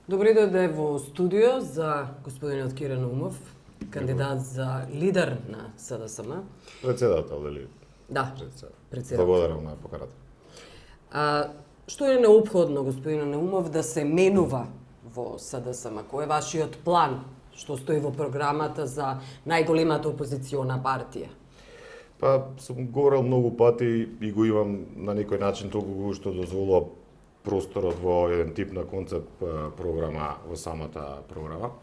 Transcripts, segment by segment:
Добри дојде во студио за господинот Кирен Наумов, кандидат за лидер на СДСМ. Председател, дали? Да, председател. Благодарам на поканата. Што е неопходно, господин Наумов, да се менува во СДСМ? Кој е вашиот план, што стои во програмата за најголемата опозициона партија? Па, сум говорил многу пати и го имам на некој начин толку што дозволува просторот во еден тип на концепт програма во самата програма.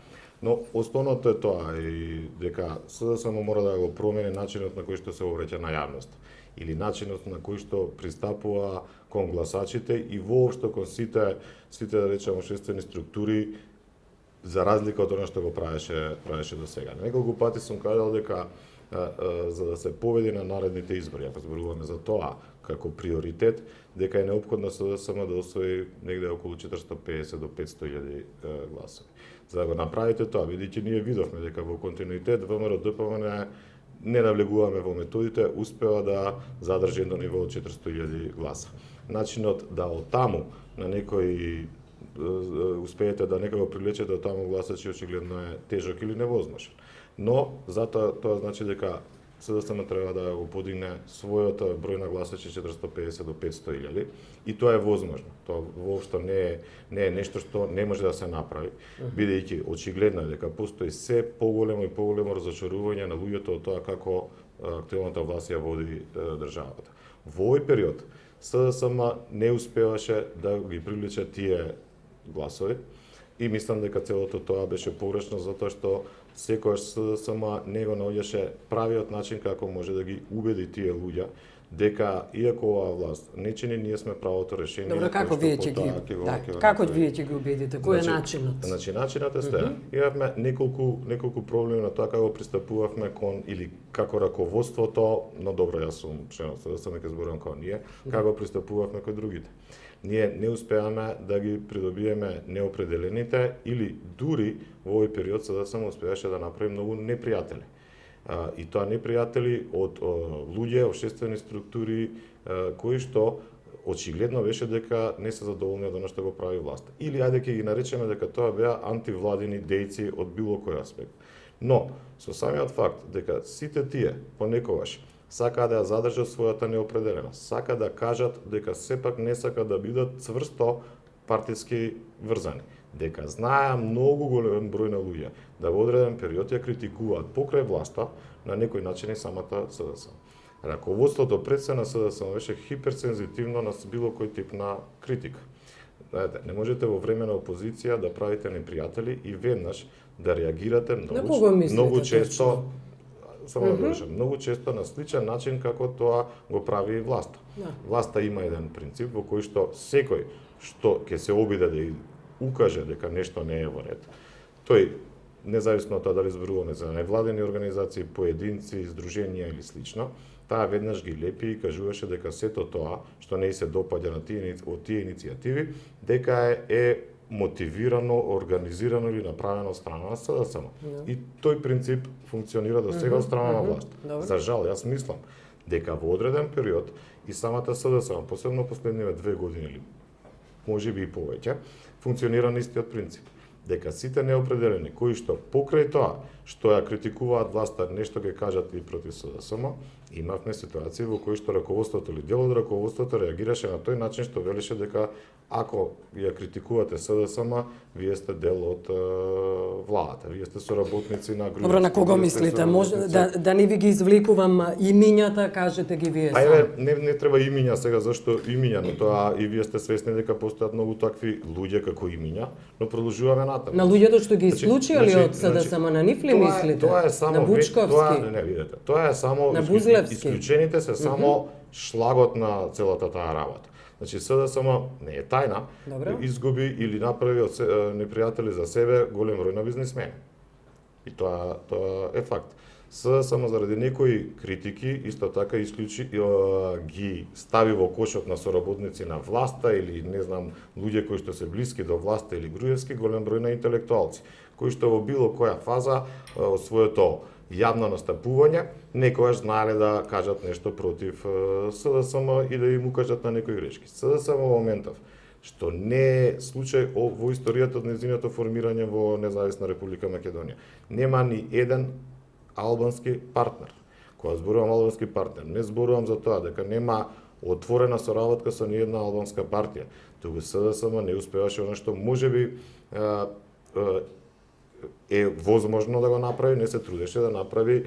Но основното е тоа и дека СДСМ мора да го промени начинот на кој што се обраќа на јавност или начинот на кој што пристапува кон гласачите и воопшто кон сите да речеме обществени структури за разлика од она што го правеше до сега. Неколку пати сум кажал дека за да се победи на наредните избори, ако зборуваме за тоа како приоритет, дека е неопходно СДСМ да освои негде околу 450 до 500.000 гласови. За да го направите тоа, бидејќи ние видовме дека во континуитет ВМРО ДПМН не навлегуваме во методите, успева да задржи едно ниво од 400.000 гласа. Начинот да оттаму на некој успеете да некако привлечете од таму гласачи очигледно е тежок или невозможен. Но затоа тоа значи дека СДСМ треба да го подигне својот број на гласачи 450 до 500.000 и тоа е возможно. Тоа воопшто не е нешто што не може да се направи, бидејќи очигледно е дека постои се поголемо и поголемо разочарување на луѓето од тоа како актуелната власт ја води државата. Во овој период СДСМ не успеваше да ги привлече тие гласови и мислам дека целото тоа беше погрешно затоа што секојаш СДСМ не го наоѓаше правиот начин како може да ги убеди тие луѓе дека иако оваа власт не чини, ние сме правото решение. Добро, како вие ќе ги убедите? Кој е начинот? Значи начинот е следен. Имавме неколку проблеми на тоа како пристапувавме кон или како раководството, но добро, јас сум член од СДСМ, ќе зборувам како ние, како пристапувавме кој другите. Ние не успеаме да ги придобиеме неопределените или дури во овој период СДСМ успеаше да направи многу непријатели. И тоа непријатели од луѓе, обществени структури кои што очигледно беше дека не се задоволни од она што го прави власт. Или ајде ќе ги наречеме дека тоа беа антивладини дејци од било кој аспект. Но со самиот факт дека сите тие понекогаш сакаат да ја задржат својата неопределеност, сака да кажат дека сепак не сака да бидат цврсто партиски врзани, дека знаеа многу голем број на луѓе да во одреден период ја критикуваат покрај власта на некој начин и самата СДСМ. Раководството пред се на СДСМ беше хиперсензитивно на било кој тип на критика. Знаете, не можете во време на опозиција да правите непријатели и веднаш да реагирате многу често. Само да кажам, многу често на сличен начин како тоа го прави и власта. Власта има еден принцип во кој што секој што ќе се обиде да укаже дека нешто не е во ред, тој независно од тоа дали зборуваме за невладени организации, поединци, здруженија или слично, таа веднаш ги лепи и кажуваше дека сето тоа што не се допаѓа на тие иницијативи, дека е мотивирано, организирано или направено од страна на СДСМ. И тој принцип функционира до сега од страна на власт. За жал, јас мислам дека во одреден период и самата СДСМ, посебно последниве 2 години или можеби и повеќе, функционира на истиот принцип. Дека сите неопределени кои што покрај тоа што ја критикуваат власта нешто ќе кажат и против СДСМ, имавме ситуации во кои што раководството или дел од раководството реагираше на тој начин што велеше дека ако ја критикувате СДСМ, вие сте дел од владата, вие сте соработници на групи. Добро, на кого мислите? Може да не ви ги извлекувам имињата, кажете ги вие сами. Ајде, не треба имиња сега, зашто имиња, но тоа и вие сте свесни дека постојат многу такви луѓе како имиња, но продолжуваме натаму. На луѓето што ги исклучиле од СДСМ, на нив ли мислите? Тоа е само на Бучковски. Не видите. Тоа е само на Бузлевски. Исклучените се само шлагот на целата таа работа. Значи СДСМ не е тајна, изгуби или направи од непријатели за себе голем број на бизнисмени. И тоа е факт. СДСМ заради некои критики исто така ги стави во кошот на соработници на власта или не знам луѓе кои што се блиски до власта или Груевски голем број на интелектуалци кои што во било која фаза од своето јавно настапување некогаш знаеле да кажат нешто против СДСМ и да им укажат на некои грешки. СДСМ во моментов што не е случај во историјата од нејзиното формирање во Независна Република Македонија. Нема ни еден албански партнер. Кога зборувам албански партнер, не зборувам за тоа дека нема отворена соработка со ни една албанска партија. Туку СДСМ не успеваше она што можеби е возможно да го направи, не се трудеше да направи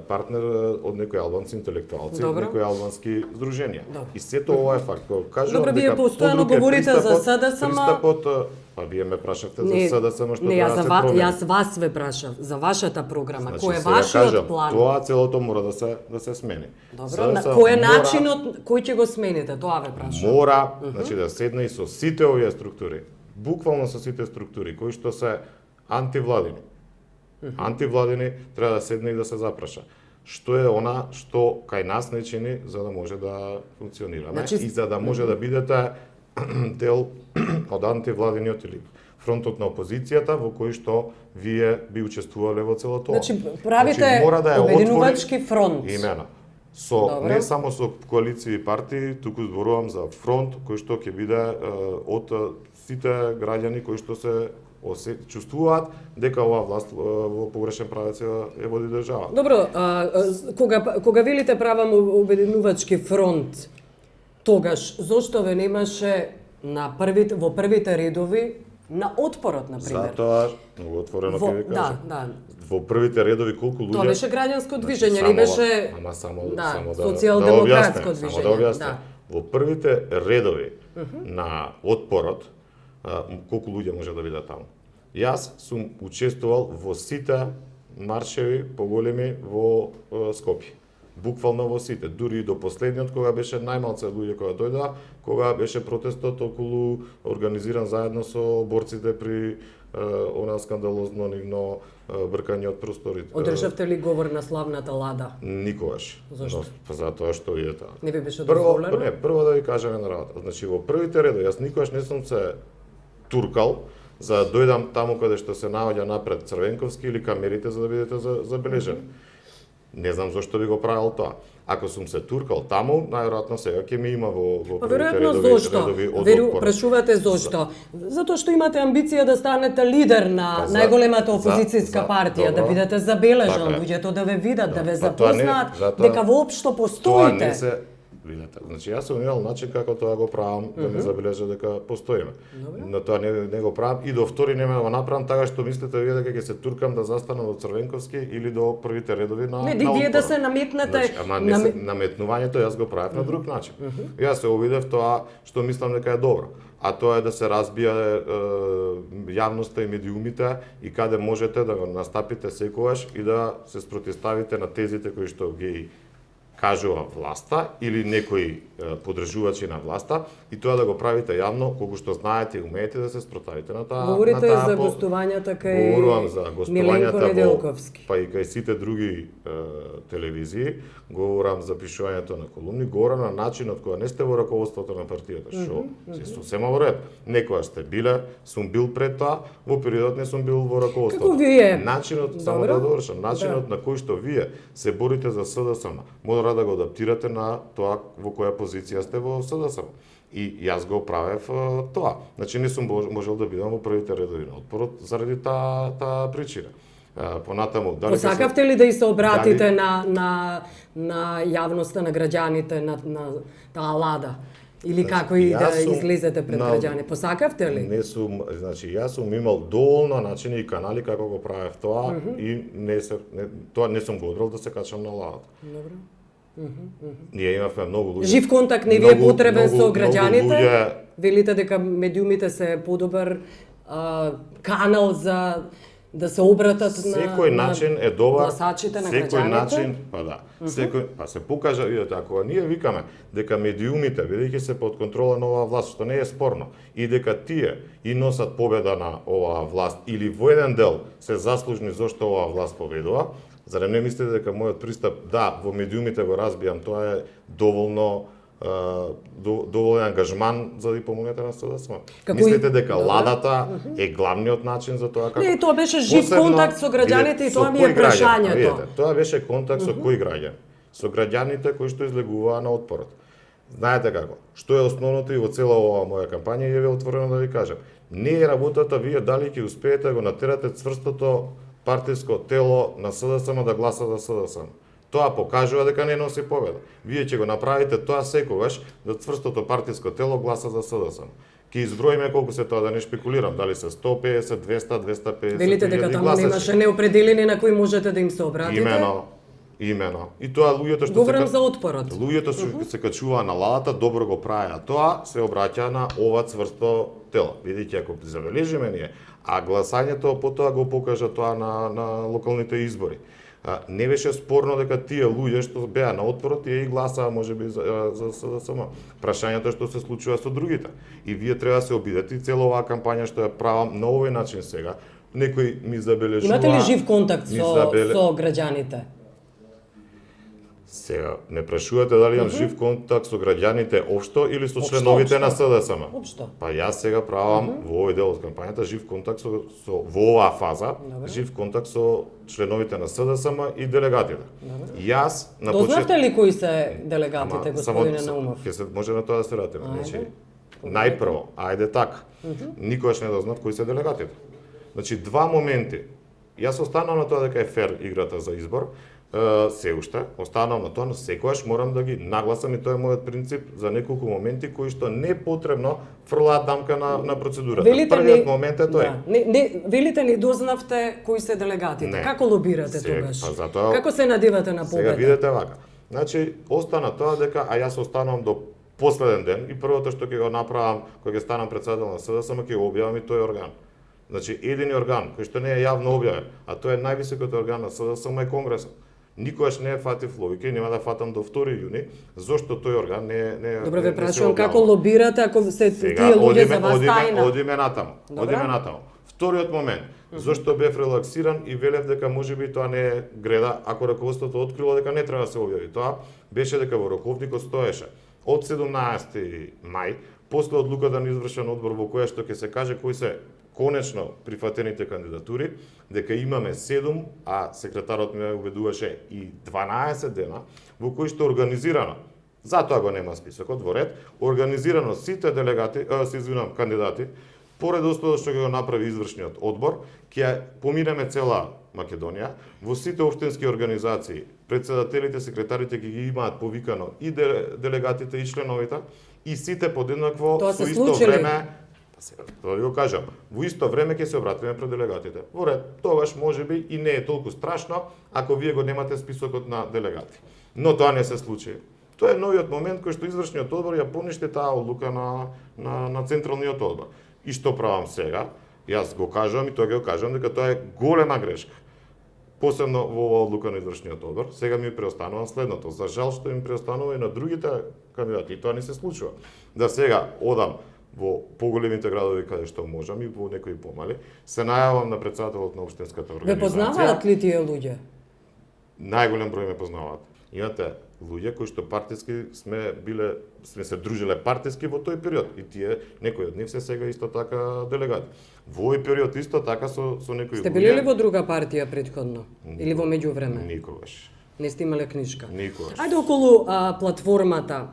партнер од некои албански интелектуалци, некои албански здруженија. И сето ова е факт. Кажувам дека вие постојано говорите за СДСМ. Па вие ме прашавте за СДСМ што не, се промени. Јас вас ве прашав за вашата програма, Значи, кој е вашиот план? Тоа целото мора да се смени. Добро, на кој е начинот кој ќе го смените, тоа ве прашав. Мора, значи да седне и со сите овие структури, буквално со сите структури кои што се антивладини. Антивладини треба да седне и да се запраша. Што е она што кај нас не чини за да може да функционираме и за да може да бидете дел од антивладиниот или фронтот на опозицијата во кој што вие би учествувале во цело тоа. Значи правите обединувачки фронт. Имено. Не само со коалиции и партии, туку зборувам за фронт кој што ќе биде од сите граѓани кои што се чувствуваат дека оваа власт во погрешен правец ја води држава. Добро, кога велите правам обединувачки фронт, тогаш зошто ве немаше во првите редови на отпорот, например? Затоа, многу отворено ќе ви кажам. Да. Во првите редови колку луѓе... Тоа беше граѓанско движење, не беше социјалдемократско движење. Само да објаснам. Во првите редови на отпорот, колку луѓе може да бидат таму. Јас сум учествувал во сите маршеви поголеми во Скопје. Буквално во сите, дури и до последниот кога беше најмалце луѓе кога дојдоа, кога беше протестот околу организиран заедно со борците при она скандалозно нивно бркање од просторите. Одржавте ли говор на славната Лада? Никогаш. Зошто? Затоа што е тоа. Не ви беше дозволено? Прво да ви кажам една работа. Значи во првите редови јас никогаш не сум се туркал за да дојдам таму каде што се наоѓа напред Црвенковски или камерите за да бидете забележени. Не знам зошто би го правил тоа. Ако сум се туркал таму, најверојатно сега ќе ми има во првите редови од отпор. Прашувате зошто? Затоа што имате амбиција да станете лидер на најголемата опозицијска партија, да бидете забележан, луѓето да ве видат, да ве запознаат, дека воопшто постоите. Видете, значи јас сум имал начин како тоа го правам, да ме забележа дека постоиме. Но тоа не го правам и до втори не ме го направам така што мислите вие дека ќе се туркам да застанам до Црвенковски или до првите редови на Не, вие да се наметнете. Значи, наметнувањето јас го правев на друг начин. Јас се обидев тоа што мислам дека е добро. А тоа е да се разбија јавноста и медиумите и каде можете да го настапите секогаш и да се спротивставите на тезите кои што ги кажува власта или некои подржувачи на власта и тоа да го правите јавно колку што знаете и умеете да се спротивите на таа. Говорите за гостувањата кај Говорувам за гостувањата па и кај сите други телевизии, говорам за пишувањето на колумни, говорам на начинот кога не сте во раководството на партијата, што се сосема во ред. Некоја сте биле, сум бил пред тоа, во периодот не сум бил во раководството. Како вие? Начинот, само да довршам, начинот на кој што вие се борите за СДСМ, мора да го адаптирате на тоа во која позиција сте во СДСМ. И јас го правев тоа. Значи не сум можел да бидам во првите редови на отпорот заради таа причина. Понатаму, посакавте ли да и се обратите на јавноста, на граѓаните, на таа Лада? Или како и да излезете пред граѓани? Посакавте ли? Не сум, значи јас сум имал доволно начини и канали како го правев тоа и тоа не сум го одрал да се качам на Ладата. Добро. Ние имавме многу луѓе. Жив контакт не ви е потребен со граѓаните? Велите дека медиумите се подобар канал за да се обратат на секој начин е добар. Гласачите на граѓаните. Секој начин, се покажа, видите, ако ние викаме дека медиумите бидејќи се под контрола на оваа власт, што не е спорно, и дека тие и носат победа на оваа власт или во еден дел се заслужни зашто оваа власт победува, зарем не мислите дека мојот пристап, да, во медиумите го разбијам, тоа е доволно доволен ангажман за да ја помогнете на СДСМ. Мислите дека Ладата е главниот начин за тоа како... Не, тоа беше жив контакт со граѓаните и тоа ми е прашањето. Тоа беше контакт со кои граѓани? Со граѓаните кои што излегуваа на отпорот. Знаете како? Што е основното и во цела оваа моја кампања и е отворено да ви кажам. Не е работата вие дали ќе успеете да го натерате цврстото партиско тело на СДСМ да гласа за СДСМ. Тоа покажува дека не носи победа. Вие ќе го направите тоа секогаш да цврстото партиско тело гласа за СДСМ. Ќе изброиме колку се тоа, да не шпекулирам, дали се 150, 200, 250. Велите дека таму немаше неопределени на кои можете да им се обратите? Имено. И тоа луѓето што Говорам за отпорот. Луѓето што се качуваа на ладата добро го правеа. Тоа се обраќа на ова цврсто тело. Видите, ако забележиме ние, а гласањето потоа го покажа тоа на локалните избори. Не беше спорно дека тие луѓе што беа на отпорот тие и гласаа можеби за СДСМ. Прашањето што се случува со другите. И вие треба да се обидете и цела оваа кампања што ја правам на овој начин сега. Некој ми забележува. Имате ли жив контакт со граѓаните? Сега, не прашувате дали имам жив контакт со граѓаните општо или со членовите на СДСМ? Општо. Па јас сега правам во овој дел од кампањата жив контакт со во оваа фаза, жив контакт со членовите на СДСМ и делегатите. Јас на Дознавте ли кои се делегатите, господине Наумов? Ќе се може на тоа да се вратиме. Значи, најпрво, ајде така. Никогаш не дознав кои се делегатите. Значи, два моменти. Јас останав на тоа дека е фер играта за избор, се уште, останав на тоа, но секогаш морам да ги нагласам и тоа е мојот принцип за неколку моменти кои што не е потребно фрлаат дамка на процедурата. Првиот момент е тој. Велите ни дознавте кои се делегатите. Како лобирате тогаш? Затоа, како се надевате на победа? Сега видете вака. Значи, остана тоа дека, а јас останам до последен ден и првото што ќе го направам кога ќе станам председател на СДСМ, ќе го објавам и тој орган. Значи, едини орган кој што не е јавно објавен, а тоа е највисокиот орган на СДСМ е Конгресот. Никогаш не е фатив логика и нема да фатам до 2 јуни, зошто тој орган не е. Добро, ве прашувам како лобирате ако се тие луѓе за вас тајна. Одиме натаму. Вториот момент, зошто бев релаксиран и велев дека можеби тоа не е греда ако раководството открило дека не треба да се објави тоа, беше дека во роковникот стоеше од 17 мај, после одлуката на извршен одбор во која што ќе се каже кои се конечно прифатените кандидатури, дека имаме 7, а секретарот ме убедуваше и 12 дена, во кои што организирано, затоа го нема списокот во ред, организирано сите кандидати, поред условот што го направи извршниот одбор, ќе поминеме цела Македонија, во сите општински организации, председателите, секретарите ќе ги имаат повикано и делегатите и членовите, и сите подеднакво со исто време. Тоа ви го кажам, во исто време ќе се обратиме пред делегатите. Во ред, тогаш можеби и не е толку страшно ако вие го немате списокот на делегати. Но тоа не се случи. Тоа е новиот момент кој што извршниот одбор ја поништи таа одлука на централниот одбор. И што правам сега? Јас го кажам и тоа го кажам дека тоа е голема грешка. Посебно во оваа одлука на извршниот одбор, сега ми преостанува следното. За жал што им преостанува и на другите кандидати, и тоа не се случува. Да сега одам во поголемите градови каде што можам и во некои помали, се најавам на председателот на општинската организација. Ве познаваат ли тие луѓе? Најголем број ме познаваат. Имате луѓе кои што партиски сме се дружиле партиски во тој период и тие некои од нив се сега исто така делегати. Во овој период исто така со некои луѓе. Сте били ли во друга партија претходно или во меѓувреме? Никогаш. Не сте имале книжка. Никогаш. Ајде околу платформата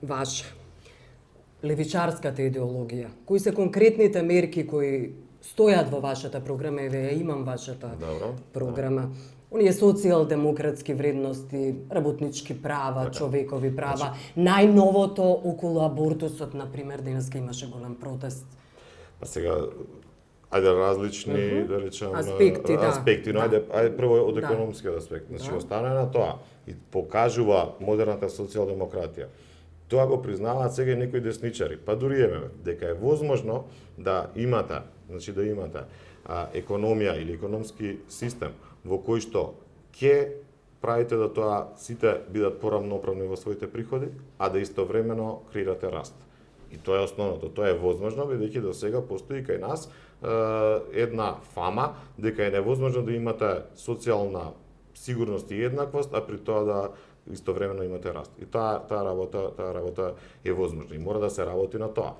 ваша. Левичарската идеологија. Кои се конкретните мерки кои стојат во вашата програма, еве ја имам вашата програма. Оние социјалдемократски вредности, работнички права, човекови права, најновото околу абортусот, например, денеска имаше голем протест. А сега ајде различни, да речам, аспекти, но ајде прво од економскиот аспект. Значи остане на тоа и покажува модерната социјалдемократија. Тоа го признаваат сега и некои десничари, па дури дека е возможно да имате, економија или економски систем во кој што ќе правите да тоа сите бидат порамноправни во своите приходи, а да истовремено креирате раст. И тоа е основното, тоа е возможно, бидејќи до сега постои кај нас една фама дека е невозможно да имате социјална сигурност и еднаквост, а при тоа да истовремено имате раст. И таа работа е возможна и мора да се работи на тоа.